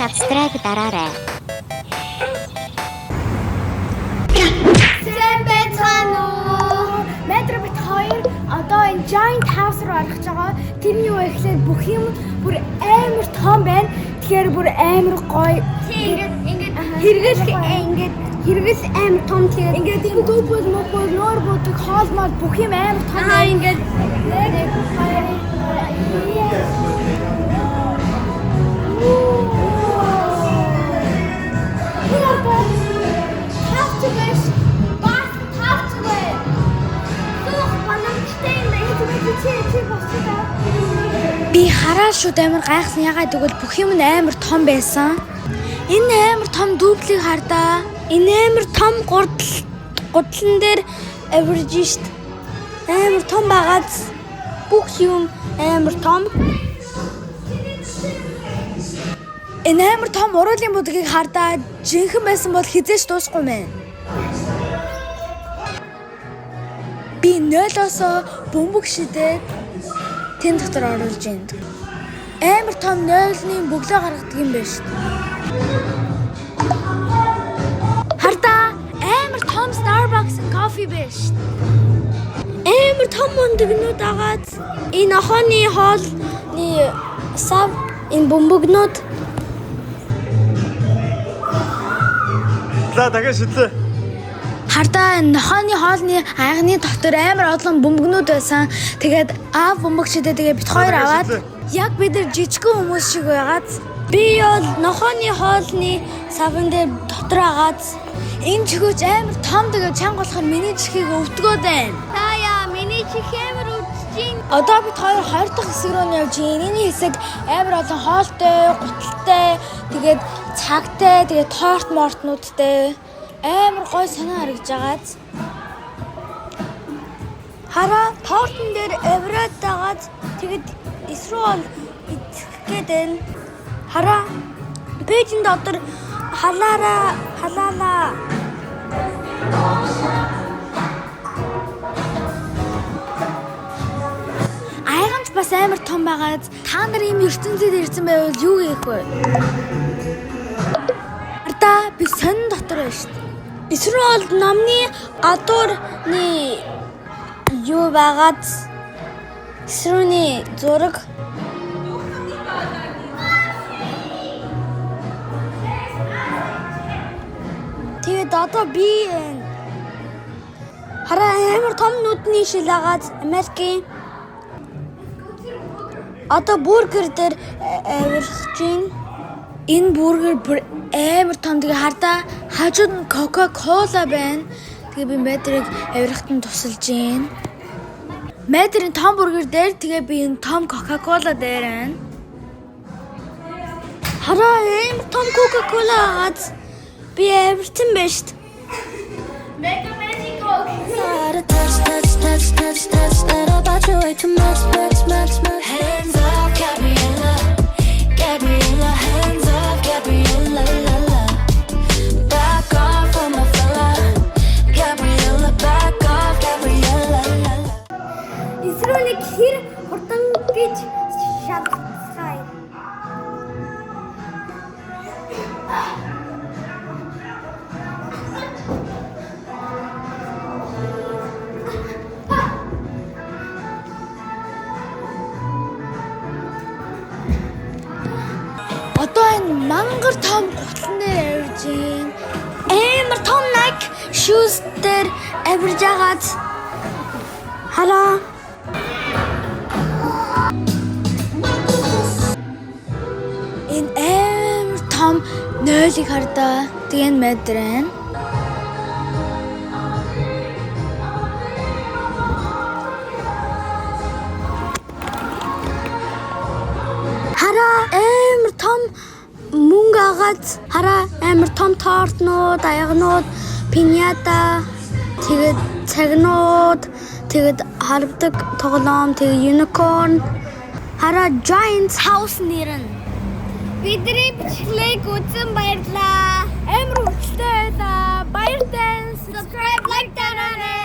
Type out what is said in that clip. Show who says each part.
Speaker 1: subscribe дараарай.
Speaker 2: Метро бит 2 одоо энэ giant house руу орох гэж байгаа. Тэрний юу ихлээр бүх юм бүр амар том байна. Тэгэхээр бүр амар гоё. Хэрэгэл амар том. Тэгэхээр ингээд энэ дүүбэл мөбөл нөр бодог хоолмол бүх юм амар том. Ингээд би хараа шууд амар гайхсан. Ягаад гэвэл бүх юм амар том байсан. Энэ амар том дүүблийг хардаа. Энэ амар том гудлан дээр авирж шít. Амар том байгаад бүх юм амар том. Энэ амар том уруулын будгийг хардаа жинхэнэ байсан бол хизээч дуусахгүй мэн. Би 0-оос бөмбөг шидээд тэн дотор оруулж байна. Амар том 0-ны бөглөө гаргадаг юм байна шүү дээ. Хардаа амар том Starbucks кофе байна шүү дээ. Амар том мундагнууд агаад энэ охооны хоолны сав энэ бөмбөгнүүд
Speaker 3: дахиад шидлээ.
Speaker 2: хардаа нохооны хоолны айгны дотор амар олон бөмбөгнүүд байсан. Тэгээд аав бөмбөг шидээ тэгээ бит хоёр аваад яг бид нар жижигхэн хүмүүс шиг байгаад би бол нохооны хоолны савн дээр дотор агаад энэ чихөж амар том тэгээ чанга болохоор миний чихийг өвдгөөд байна. Таяа миний чих амар өвдөж. Одоо бид хоёр дахь хэсэг рүү явж байна. Энэний хэсэг амар олон хоолтой, гуталтай, тэгээд цагтай, тэгээд торт мортнуудтай амар гой санаа харагдж агаад хараа тортон дээр эврээд дагаад тэгэд эсрүүл идэх гээд байна. Хараа пэйжин дотор халаалаа айганч бас амар том байгаад та нар ийм ертөнцид ирсэн байвал юу хийх вэ? Ардаа би сонин дотор байна шүү дээ. Эсвэл намны гадуурны юу байгаад эсрүүний зураг тэгээд одоо би хараа амар том нүдний шил агаад Америкийн одоо бургер дээр авирч байна. Энэ бургер бүр амар том. Тэгээ хардаа хажууд нь Coca-Cola байна. Тэгээ би мэдрийг авирахт нь тусалж байна. Мэдрийн том бургер дээр тэгээ би энэ том Coca-Cola дээр байна. Хараа амар том Coca-Cola аад би авирсан байна шүү дээ. Mega Magic Coke.
Speaker 4: Hands up, Gabriella. Gabriella, hands up, Gabriella, la la. Back off on my fella. Gabriella, back off, Gabriella, la la.
Speaker 2: Эсрүүний хэр хурдан гэж шалгацгаая. Одоо энэ мангар том гутлан дээр авирж байна. Амар том Nike shoes дээр авирж агаад хараа энэ амар том нойлыг хардаа тэгэн мэдрэн. Хараа амар том мөнгө агаад хараа амар том тортнууд, аягнууд, пиньята, тэгээд цагнууд, тэгээд харвдаг тоглоом, тэгээд unicorn. Хараа giant house нэрэн. Бидний бичлэгийг үзэн баярлаа. Амар хүчтэй байлаа. Баяртай. Subscribe, like дараарай.